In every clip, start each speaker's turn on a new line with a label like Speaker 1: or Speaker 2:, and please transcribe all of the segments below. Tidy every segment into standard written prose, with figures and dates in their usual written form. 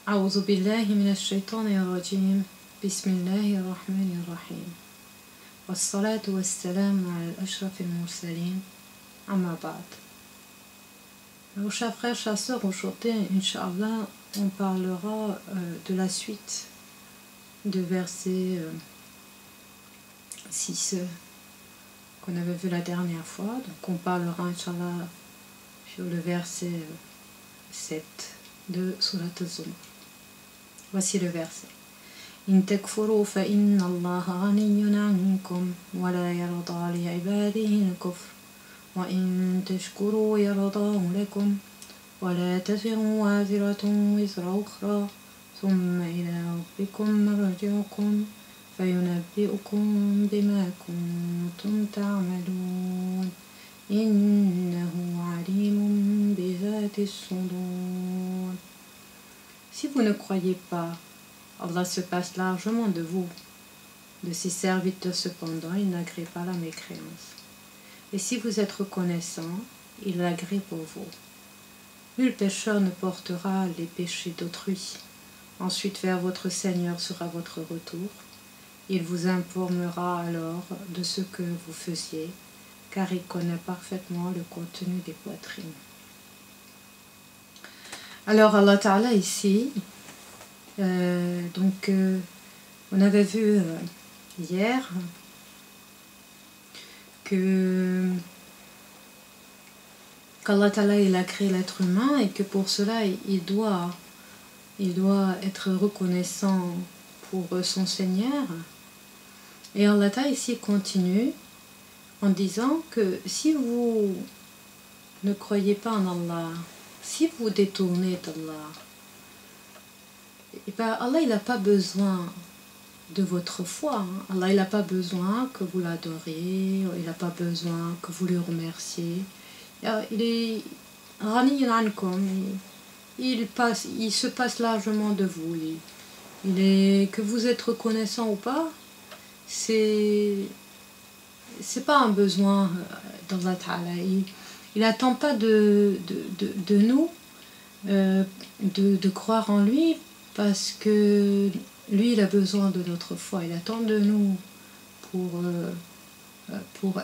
Speaker 1: أعوذ بالله من الشيطان الرجيم بسم الله الرحمن الرحيم والصلاة والسلام على الأشرف المرسلين أما بعد. Alors, chers frères, chers sœurs, aujourd'hui, Inch'Allah, on parlera de la suite de verset 6 qu'on avait vu la dernière fois. Donc, on parlera, Inch'Allah, sur le verset 7 de Surat Az-Zumar. Voici le verset. إن تكفروا فإن الله غني عنكم ولا يرضى لعباده الكفر وإن تشكروا يرضاه لكم ولا تزر وازرة وزر أخرى ثم إلى ربكم مرجعكم فينبئكم بما كنتم تعملون إنه عليم بذات الصدور. Si vous ne croyez pas, Allah se passe largement de vous. De ses serviteurs cependant, il n'agrée pas la mécréance. Et si vous êtes reconnaissant, il l'agrée pour vous. Nul pécheur ne portera les péchés d'autrui. Ensuite, vers votre Seigneur sera votre retour. Il vous informera alors de ce que vous faisiez, car il connaît parfaitement le contenu des poitrines. Alors Allah Ta'ala ici, on avait vu hier qu'Allah Ta'ala il a créé l'être humain et que pour cela il doit être reconnaissant pour son Seigneur. Et Allah Ta'ala ici continue en disant que si vous ne croyez pas en Allah, si vous détournez d'Allah, Allah il n'a pas besoin de votre foi. Allah il n'a pas besoin que vous l'adoriez, il n'a pas besoin que vous le remerciez. Il est Ghani ankum, il se passe largement de vous. Il est, que vous êtes reconnaissant ou pas, c'est pas un besoin d'Allah Ta'ala. Il n'attend pas de nous de croire en lui, parce que lui il a besoin de notre foi. Il attend de nous pour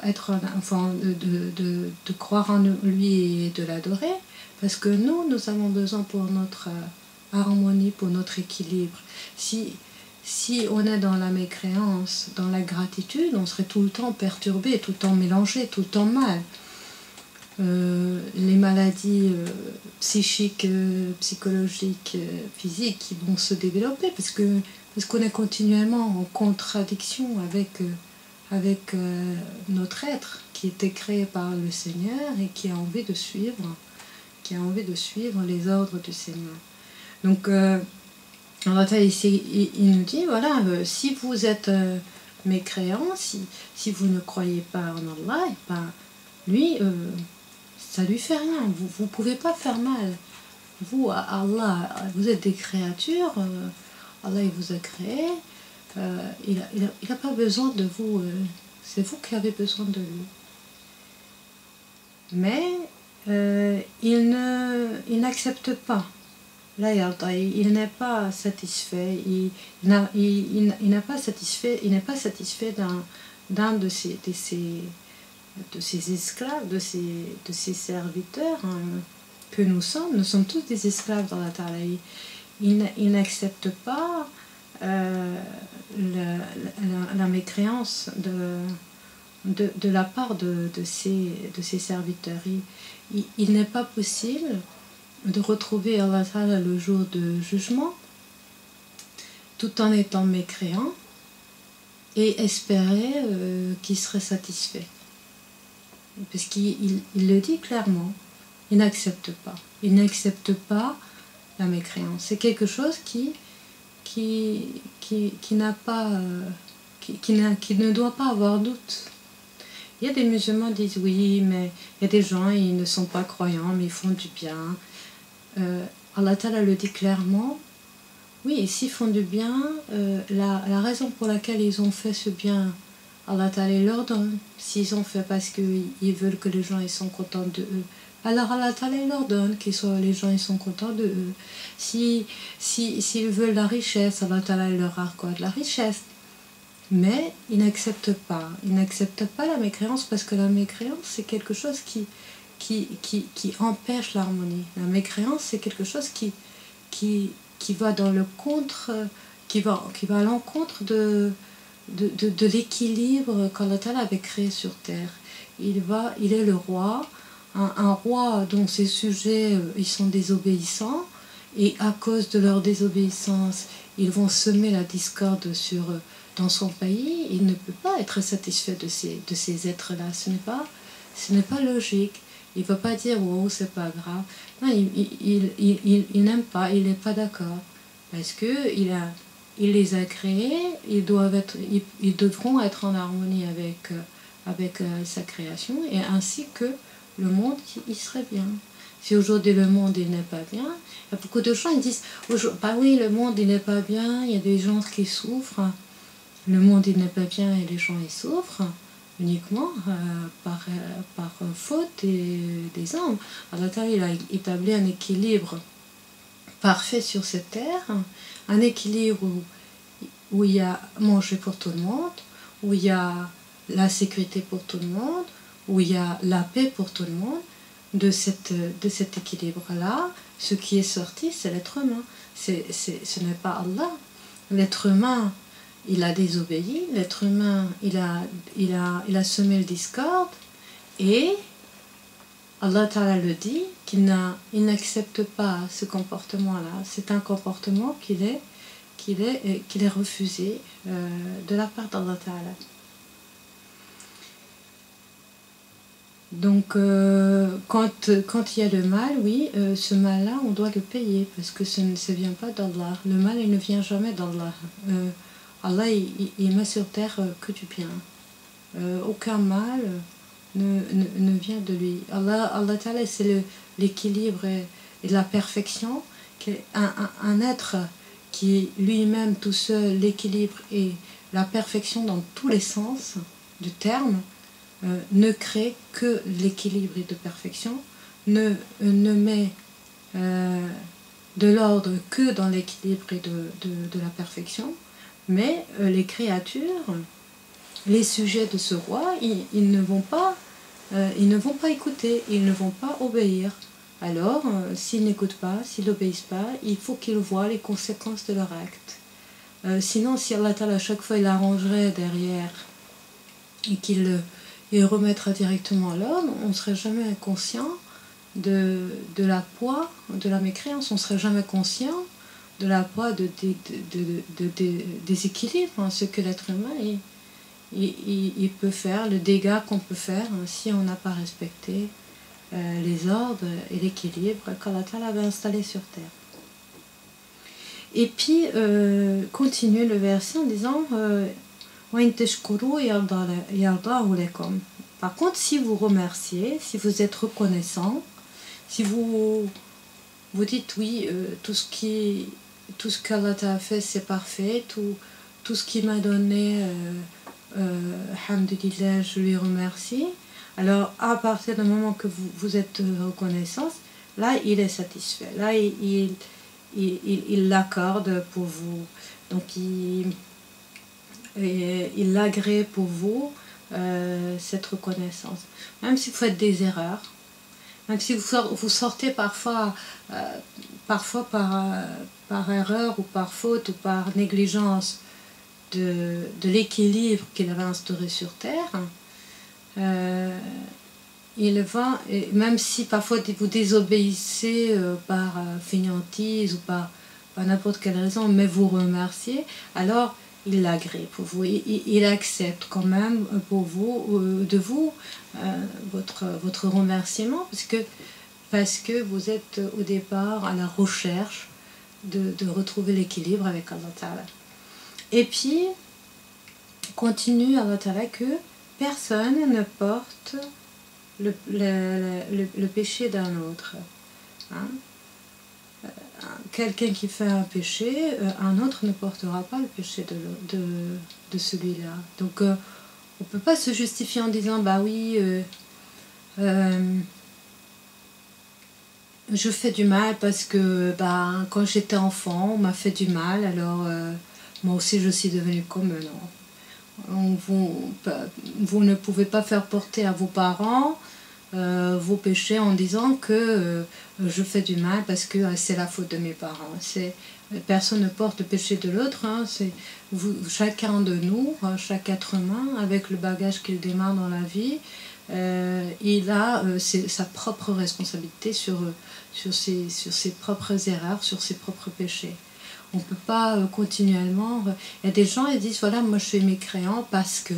Speaker 1: être enfin de croire en lui et de l'adorer, parce que nous avons besoin pour notre harmonie, pour notre équilibre. Si on est dans la mécréance, dans la gratitude, on serait tout le temps perturbé, tout le temps mélangé, tout le temps mal. Les maladies psychiques, psychologiques, physiques qui vont se développer parce qu'on est continuellement en contradiction avec notre être qui était créé par le Seigneur et qui a envie de suivre les ordres du Seigneur. Donc Allah ici il nous dit voilà, si vous êtes mécréants, si vous ne croyez pas en Allah, lui ça lui fait rien, vous pouvez pas faire mal. Vous, Allah, vous êtes des créatures, Allah il vous a créé, il a pas besoin de vous, c'est vous qui avez besoin de lui. Mais il n'accepte pas. Là, il n'est pas satisfait, il n'est pas satisfait d'un de ses esclaves, de ses serviteurs que nous sommes tous des esclaves dans la Ta'ala. Il n'accepte pas la mécréance de la part de ses serviteurs. Il n'est pas possible de retrouver Allah Ta'ala le jour de jugement tout en étant mécréant et espérer qu'il serait satisfait. Parce qu'il le dit clairement, il n'accepte pas la mécréance. C'est quelque chose qui ne doit pas avoir doute. Il y a des musulmans qui disent oui, mais il y a des gens, ils ne sont pas croyants, mais ils font du bien. Allah Ta'ala le dit clairement, oui, s'ils font du bien, la raison pour laquelle ils ont fait ce bien, Allah Ta'ala leur donne. S'ils ont fait parce qu'ils veulent que les gens ils sont contents Alors Allah Ta'ala il leur donne, les gens ils sont contents de eux. S'ils veulent la richesse, Allah Ta'ala il leur accorde la richesse. Mais ils n'acceptent pas. Ils n'acceptent pas la mécréance parce que la mécréance c'est quelque chose qui empêche l'harmonie. La mécréance c'est quelque chose qui va dans le contre, qui va à l'encontre de l'équilibre qu'Allah Ta'ala avait créé sur terre. Il est le roi, un roi dont ses sujets ils sont désobéissants, et à cause de leur désobéissance, ils vont semer la discorde dans son pays. Il ne peut pas être satisfait de ces êtres-là. Ce n'est pas logique. Il ne va pas dire oh c'est pas grave. Non, il n'aime pas, il n'est pas d'accord. Parce que il les a créés, ils devront être en harmonie avec sa création, et ainsi que le monde il serait bien. Si aujourd'hui le monde il n'est pas bien, il y a beaucoup de gens qui disent bah oui le monde il n'est pas bien, il y a des gens qui souffrent, le monde il n'est pas bien et les gens ils souffrent uniquement par faute des hommes. Allah il a établi un équilibre parfait sur cette terre, un équilibre où il y a manger pour tout le monde, où il y a la sécurité pour tout le monde, où il y a la paix pour tout le monde. De cet équilibre-là, ce qui est sorti, c'est l'être humain. Ce n'est pas Allah. L'être humain, il a désobéi, l'être humain, il a semé le discorde, et Allah Ta'ala le dit, qu'il n'accepte pas ce comportement-là. C'est un comportement qu'il est refusé de la part d'Allah Ta'ala. Donc, quand il y a le mal, oui, ce mal-là, on doit le payer, parce que ça ne vient pas d'Allah. Le mal, il ne vient jamais d'Allah. Allah, il met sur terre que du bien. Aucun mal ne vient de lui. Allah Ta'ala, c'est l'équilibre et la perfection. Un être qui est lui-même tout seul, l'équilibre et la perfection dans tous les sens du terme, ne crée que l'équilibre et de perfection, ne met de l'ordre que dans l'équilibre et de la perfection, mais les créatures, les sujets de ce roi, ils ne vont pas écouter, ils ne vont pas obéir. Alors, s'ils n'écoutent pas, s'ils n'obéissent pas, il faut qu'ils voient les conséquences de leur acte. Sinon, si Allah Ta'ala à chaque fois il arrangerait derrière et qu'il remettra directement à l'homme, on ne serait jamais conscient de la poids de la mécréance, on ne serait jamais conscient de la poids des équilibres, hein, ce que l'être humain il peut faire, le dégât qu'on peut faire si on n'a pas respecté les ordres et l'équilibre qu'Allah Ta'ala avait installé sur terre. Et puis, continue le verset en disant par contre, si vous remerciez, si vous êtes reconnaissant, si vous dites oui, tout ce qu'Allah t'a fait c'est parfait, tout ce qu'il m'a donné, alhamdulillah, je lui remercie. Alors à partir du moment que vous êtes reconnaissant, là il est satisfait, là il l'accorde pour vous, donc il l'agrée pour vous, cette reconnaissance. Même si vous faites des erreurs, même si vous sortez parfois par erreur ou par faute ou par négligence de l'équilibre qu'il avait instauré sur terre, il va, même si parfois vous désobéissez par fainéantise ou par n'importe quelle raison, mais vous remerciez, alors il l'agrée pour vous, il accepte quand même pour vous, de vous, votre remerciement, parce que vous êtes au départ à la recherche de retrouver l'équilibre avec Allah Ta'ala. Et puis, continue Allah Ta'ala que personne ne porte le péché d'un autre. Hein? Quelqu'un qui fait un péché, un autre ne portera pas le péché de celui-là. Donc on ne peut pas se justifier en disant bah oui, je fais du mal parce que quand j'étais enfant, on m'a fait du mal, alors moi aussi je suis devenue comme eux. Non. Vous ne pouvez pas faire porter à vos parents vos péchés en disant que je fais du mal parce que c'est la faute de mes parents. Personne ne porte le péché de l'autre, hein, c'est chacun de nous, chaque être humain, avec le bagage qu'il démarre dans la vie, il a sa propre responsabilité sur ses propres erreurs, sur ses propres péchés. On ne peut pas continuellement... Il y a des gens qui disent, voilà, moi je suis mécréant parce que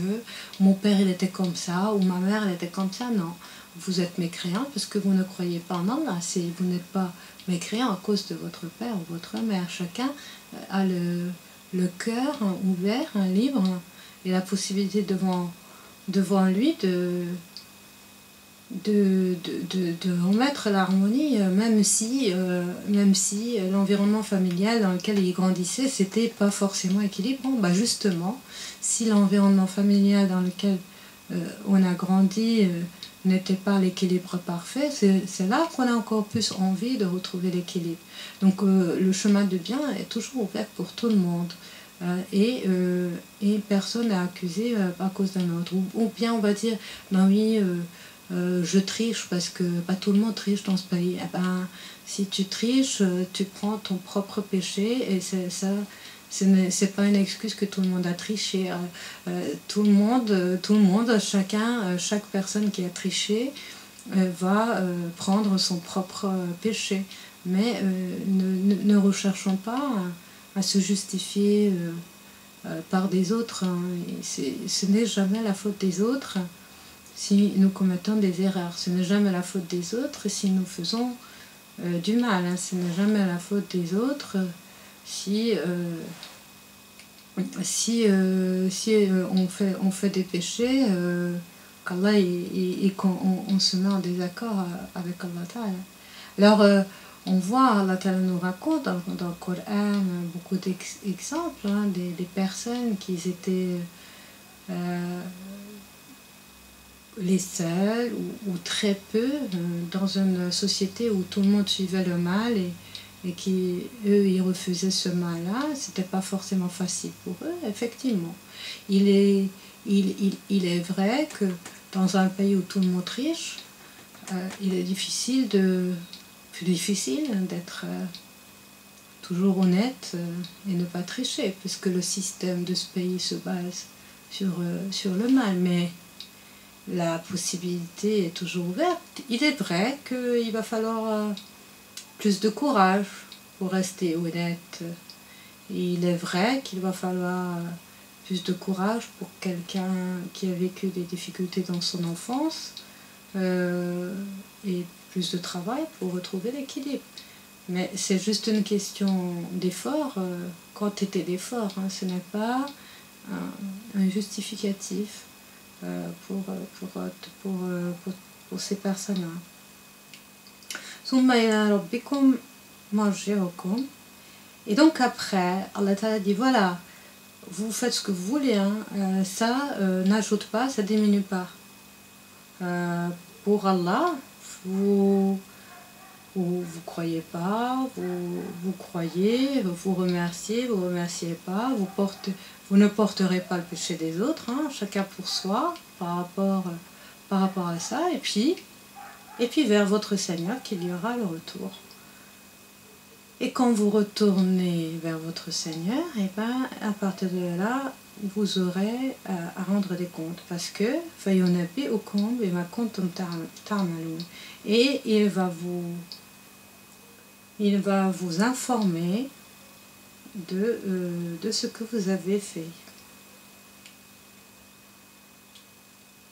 Speaker 1: mon père il était comme ça, ou ma mère elle était comme ça. Non, vous êtes mécréant parce que vous ne croyez pas en Allah. Vous n'êtes pas mécréant à cause de votre père ou votre mère. Chacun a le cœur ouvert, libre, et la possibilité devant lui de remettre l'harmonie, même si l'environnement familial dans lequel il grandissait, c'était pas forcément équilibré. Bon, justement, si l'environnement familial dans lequel on a grandi n'était pas l'équilibre parfait, c'est là qu'on a encore plus envie de retrouver l'équilibre. Donc le chemin de bien est toujours ouvert pour tout le monde. Et personne n'est accusé à cause d'un autre. Ou bien on va dire, ben oui, je triche parce que pas tout le monde triche dans ce pays. Eh ben, si tu triches, tu prends ton propre péché et c'est pas une excuse que tout le monde a triché. Tout le monde, chaque personne qui a triché va prendre son propre péché. Mais ne recherchons pas à se justifier par des autres. Hein. Ce n'est jamais la faute des autres si nous commettons des erreurs. Ce n'est jamais la faute des autres si nous faisons du mal. Hein. Ce n'est jamais la faute des autres si on fait des péchés, qu'Allah et qu'on se met en désaccord avec Allah Ta'ala. Alors, on voit, Allah Ta'ala nous raconte dans le Coran beaucoup d'exemples des personnes qui étaient les seuls ou très peu dans une société où tout le monde suivait le mal et qui, eux, ils refusaient ce mal-là. C'était pas forcément facile pour eux, effectivement. Il est vrai que dans un pays où tout le monde triche, il est plus difficile d'être toujours honnête et ne pas tricher, puisque le système de ce pays se base sur le mal. Mais la possibilité est toujours ouverte. Il est vrai qu'il va falloir plus de courage pour rester honnête. Et il est vrai qu'il va falloir plus de courage pour quelqu'un qui a vécu des difficultés dans son enfance et plus de travail pour retrouver l'équilibre. Mais c'est juste une question d'effort, quantité d'effort. Hein. Ce n'est pas un justificatif pour ces personnes-là. Et donc après, Allah Ta'ala dit, voilà, vous faites ce que vous voulez, hein, ça n'ajoute pas, ça diminue pas. Pour Allah, vous croyez pas, vous croyez, vous remerciez pas, vous ne porterez pas le péché des autres, hein, chacun pour soi par rapport à ça, et puis vers votre Seigneur qu'il y aura le retour. Et quand vous retournez vers votre Seigneur, et ben à partir de là, vous aurez à rendre des comptes, parce que et il va vous informer de ce que vous avez fait.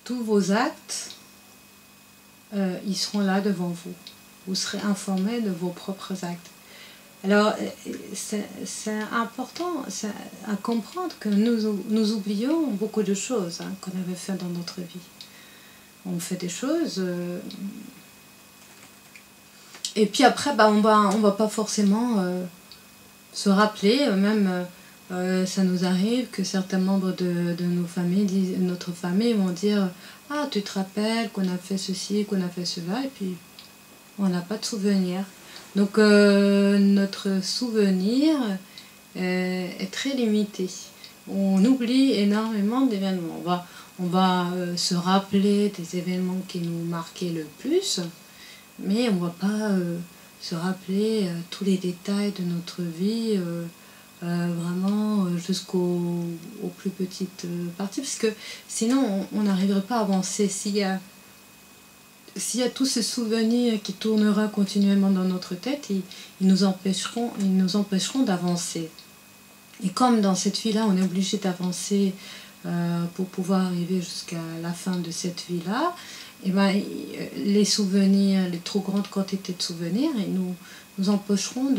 Speaker 1: Tous vos actes, ils seront là devant vous. Vous serez informé de vos propres actes. Alors, c'est important à comprendre que nous oublions beaucoup de choses qu'on avait fait dans notre vie. On fait des choses... et puis après, on va pas forcément se rappeler, même ça nous arrive que certains membres de notre famille vont dire « Ah, tu te rappelles qu'on a fait ceci, qu'on a fait cela ?» et puis on n'a pas de souvenir. Donc notre souvenir est très limité. On oublie énormément d'événements. On va se rappeler des événements qui nous marquaient le plus, mais on ne va pas se rappeler tous les détails de notre vie, vraiment jusqu'aux plus petites parties, parce que sinon on n'arriverait pas à avancer. S'il y a tous ces souvenirs qui tourneraient continuellement dans notre tête, ils nous empêcheront d'avancer. Et comme dans cette vie-là, on est obligé d'avancer pour pouvoir arriver jusqu'à la fin de cette vie-là, et ben, les souvenirs, les trop grandes quantités de souvenirs, ils nous empêcheront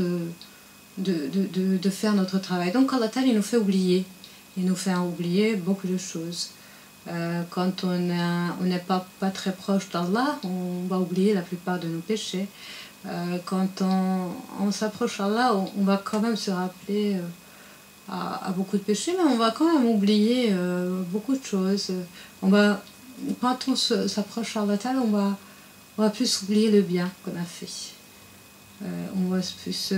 Speaker 1: de faire notre travail. Donc Allah Ta'ala, il nous fait oublier. Il nous fait oublier beaucoup de choses. Quand on n'est pas très proche d'Allah, on va oublier la plupart de nos péchés. Quand on s'approche d'Allah, on va quand même se rappeler à beaucoup de péchés, mais on va quand même oublier beaucoup de choses. Quand on s'approche d'Allah, on va plus oublier le bien qu'on a fait. On va plus...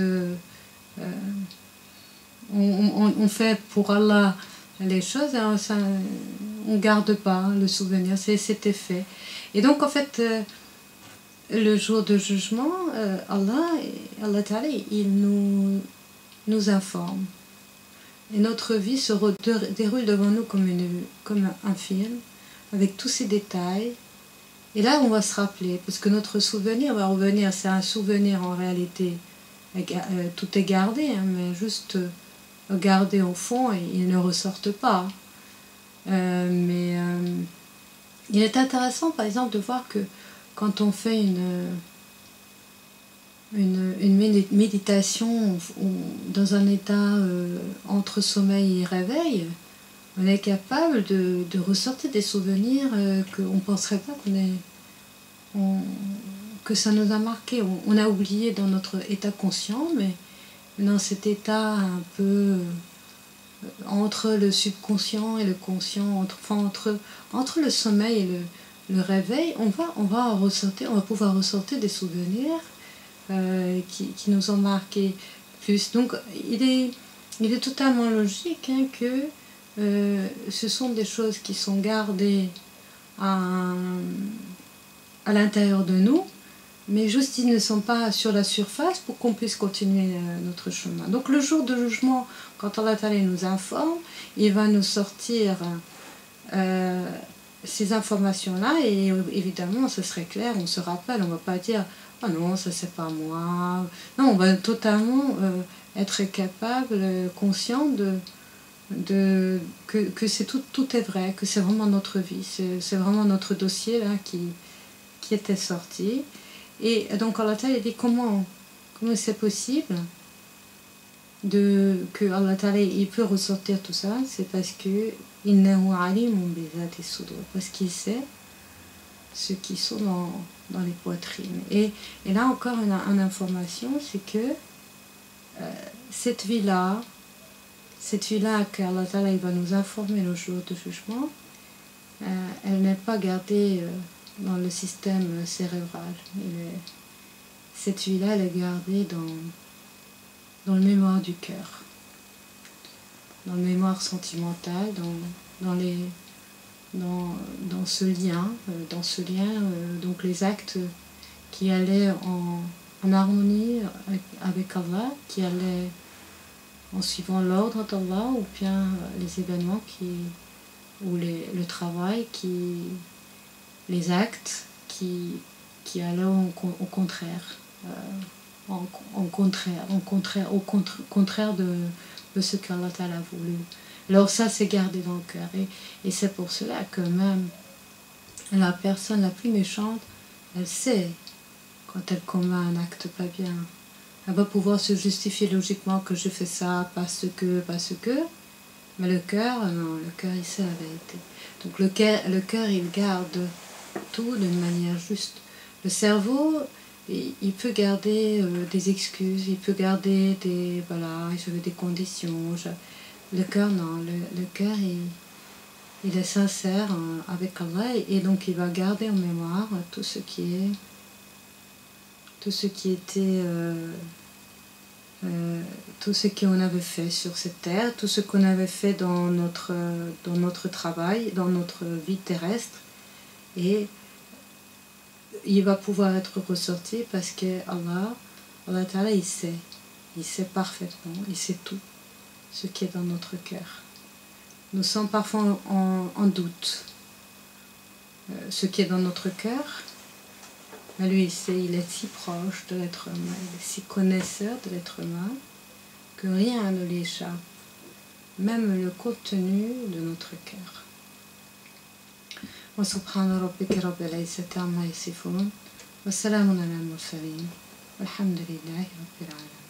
Speaker 1: on fait pour Allah les choses, hein, on ne garde pas le souvenir, c'était fait. Et donc en fait, le jour de jugement, Allah Ta'ala, il nous informe. Et notre vie se déroule devant nous comme un film, avec tous ces détails. Et là, on va se rappeler, parce que notre souvenir va revenir, c'est un souvenir en réalité. Tout est gardé, hein, mais juste gardé au fond et ils ne ressortent pas. Mais il est intéressant, par exemple, de voir que quand on fait une méditation dans un état entre sommeil et réveil, on est capable de ressortir des souvenirs qu'on ne penserait pas que ça nous a marqué. On a oublié dans notre état conscient, mais dans cet état un peu entre le subconscient et le conscient, entre le sommeil et le réveil, on va pouvoir ressortir des souvenirs qui nous ont marqué plus. Donc il est totalement logique, hein, que ce sont des choses qui sont gardées à l'intérieur de nous, mais juste ils ne sont pas sur la surface pour qu'on puisse continuer notre chemin. Donc le jour de jugement, quand Allah Ta'ala nous informe, il va nous sortir ces informations-là, et évidemment ce serait clair, on se rappelle, on ne va pas dire « Ah non, ça c'est pas moi ». Non, on va totalement être capable, conscient que c'est tout est vrai, que c'est vraiment notre vie, c'est vraiment notre dossier là qui était sorti. Et donc Allah Ta'ala dit comment c'est possible que Allah Ta'ala il peut ressortir tout ça. C'est parce que parce qu'il sait ce qui sont dans les poitrines. Et là encore une information, c'est que cette vie-là qu'Allah Ta'ala il va nous informer le jour de jugement, elle n'est pas gardée dans le système cérébral. Cette vie-là, elle est gardée dans le mémoire du cœur, dans le mémoire sentimental, dans ce lien, donc les actes qui allaient en harmonie avec Allah, qui allaient en suivant l'ordre d'Allah, ou bien les événements ou le travail les actes qui allaient au contraire, au contraire de ce qu'Allah Ta'ala a voulu. Alors ça, c'est gardé dans le cœur. Et c'est pour cela que même la personne la plus méchante, elle sait quand elle commet un acte pas bien. Elle va pouvoir se justifier logiquement que je fais ça parce que. Mais le cœur, non, le cœur, il sait la vérité. Donc le cœur, il garde tout d'une manière juste. Le cerveau, il peut garder des excuses, il peut garder j'avais des conditions. Le cœur, non. Le cœur, il est sincère avec Allah, et donc il va garder en mémoire tout ce qui tout ce qui était tout ce qu'on avait fait sur cette terre, tout ce qu'on avait fait dans notre travail, dans notre vie terrestre, et il va pouvoir être ressorti parce que Allah Ta'ala, il sait parfaitement, il sait tout ce qui est dans notre cœur. Nous sommes parfois en doute. Ce qui est dans notre cœur, mais lui, il est si proche de l'être humain, il est si connaisseur de l'être humain, que rien ne lui échappe, même le contenu de notre cœur. Wa subhana rabbika rabbil izzati amma yasifun, wa salamun ala al-mursalin, walhamdulillahi rabbil alamin.